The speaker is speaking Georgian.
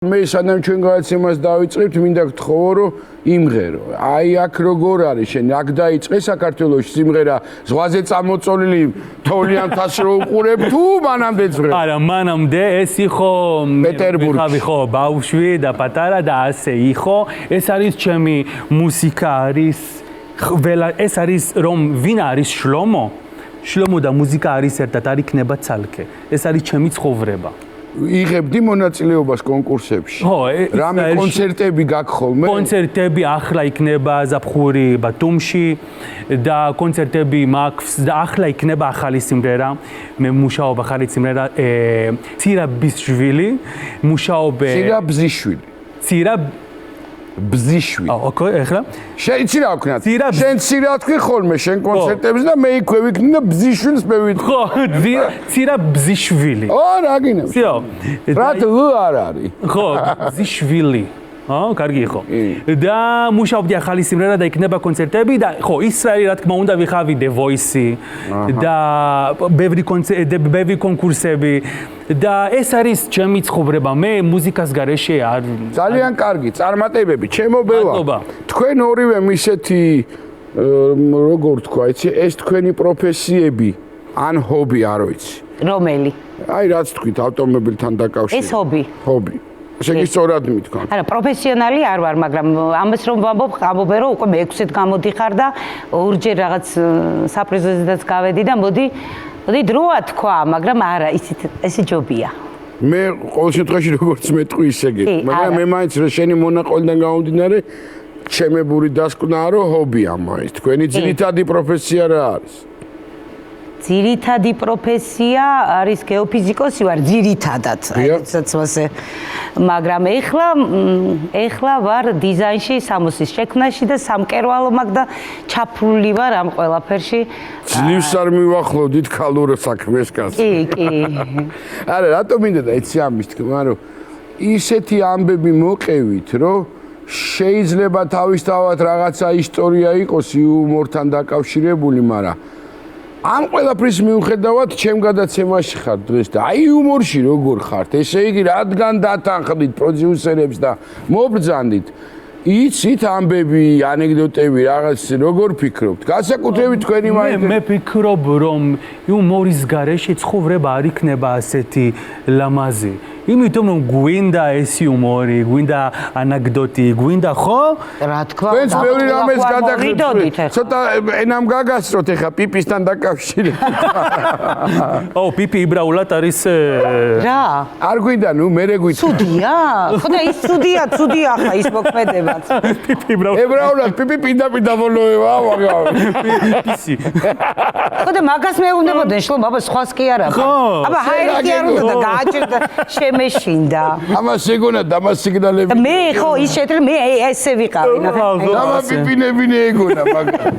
მე სანამ ჩვენ გადაცემას დავიწყებთ, მინდა გთხოვო, რომ იმღერო. აი აქ როგორ არის შენ, აქ დაიწყე საქართველოში სიმღერა, ზღვაზე წამოწოლილი თოვლიანთას რო უყურებ თუ მანამდე ძღებ? არა, მანამდე ეს იყო პეტერბურგი, ხო, ბავშვი და პატარა და ასე იყო. ეს არის ჩემი მუსიკა არის, ეს არის რომ ვინ არის შლომო? შლომო და მუსიკა არის ერთად, არ იქნება ცალკე. ეს არის ჩემი ცხოვრება. იღებდი მონაწილეობას კონკურსებში. ხო, რამე კონცერტები გაქვს ხოლმე? კონცერტები ახლა იქნება ზაფხური ბათუმში და კონცერტები მაქვს და ახლა იქნება ახალი სიმღერა. მე მუშაობ ახალი სიმღერა ცირა ბზიშვილი, მუშაობ ცირა ბზიშვილი. ცირა ბზიშვილი. ოკეი, ახლა შენ ცირა ვქნათ. შენ ცირა თქვი ხოლმე შენ კონცერტებზე და მე იქვე ვიქნი და ბზიშვილს მე ვიტყვი. ხო, ცირა ბზიშვილი. ო, რა გინდა? ცირა. რა თუ არ არის? ხო, ბზიშვილი. კარგი ხო. და მუშაობდი ახალი სიმღერა და იქნება კონცერტები და ხო, ისრაელი რა თქმა უნდა ვიხავი The Voice და ბევრი კონკურსები და ეს არის ჩემი ცხოვრება. მე მუსიკას გარეშე არ ძალიან კარგი წარმატებები, ჩემო ბევა. თქვენ ორივე მისეთი როგორ თქვა, იცი, ეს თქვენი პროფესიები ან ჰობი არ ვიცი. რომელი? აი რაც თქვით ავტომობილთან დაკავშირებით. ეს ჰობი. ჰობი. შეგისწორად მithქვან. არა, პროფესიონალი არ ვარ, მაგრამ ამას რომ ვამბობ, ამბობ რომ უკვე მე-6-ით გამოდიხარ და ორჯერ რაღაც საპრიზოზედაც გავედი და მოდი დროა თქვა, მაგრამ არა, ისე ჯობია. მე ყოველ შემთხვევაში როგორც მეტყვი ისე გეტყვი, მაგრამ მე მაინც რა შენი მონაყოლიდან გამომდინარე, ჩემებური დასკვნაა რომ ჰობია მაინც. თქვენი ძირითადი პროფესია რა არის? ძირითადი პროფესია არის გეოფიზიკოსი ვარ, ძირითადად, აიცაც ასე. მაგრამ ეხლა ვარ დიზაინში, სამოსის შექმნაში და სამკერვალო მაქვს და ჩაფრული ვარ ამ ყველაფერში. ძლივს არ მივახლოვდით ქალურ საქმეს კაცს. კი. არა, რატომ მინდა და იცი ამის თქმა, რომ ისეთი ამბები მოყევით, რომ შეიძლება თავისთავად რაღაცა ისტორია იყოს იუმორთან დაკავშირებული, მაგრამ ამ ყველაფრის მიუხედავად ჩემ გადაცემაში ხარ დღეს და აი იუმორში როგორ ხართ? ესე იგი, რადგან დათანხმდით პროდიუსერებს და მობრძანდით, იცით ამბები, ანეკდოტები, რაღაც როგორ ფიქრობთ? განსაკუთრებით თქვენი მაინტერესებს. მე ფიქრობ, რომ იუმორის გარეშე ცხოვრება არ იქნება ასეთი ლამაზი. იმიტომ რომ გვინდა ეს იუმორი, გვინდა ანეკდოტი, გვინდა ხო? რა თქმა უნდა. ვენც ბევრი რამეს გადაგხდით. ცოტა ენამ გაგასწროთ ახლა პიპისთან დაკავშირებით. ო, პიპი იბრაულად არის რა? არ გვინდა, ნუ მე რეგვით. ცუდია? ხოდა ის ცუდია ხა ის მოქმედებაც. პიპი იბრაულად. ებრაულად პიპი პინდა ბოლოება, მაგრამ პისი. ხოდა მაგას მეუბნებოდნენ შლომ, აბა სხვას კი არა. ხო. აბა ჰაერიკი არ უნდა და გააჭირდა შემეშინდა. ამას ეგონა დამასიგნალები. მე ხო ის შეიძლება მე ესე ვიყავი. დამა პიპინებინე ეგონა, მაგრამ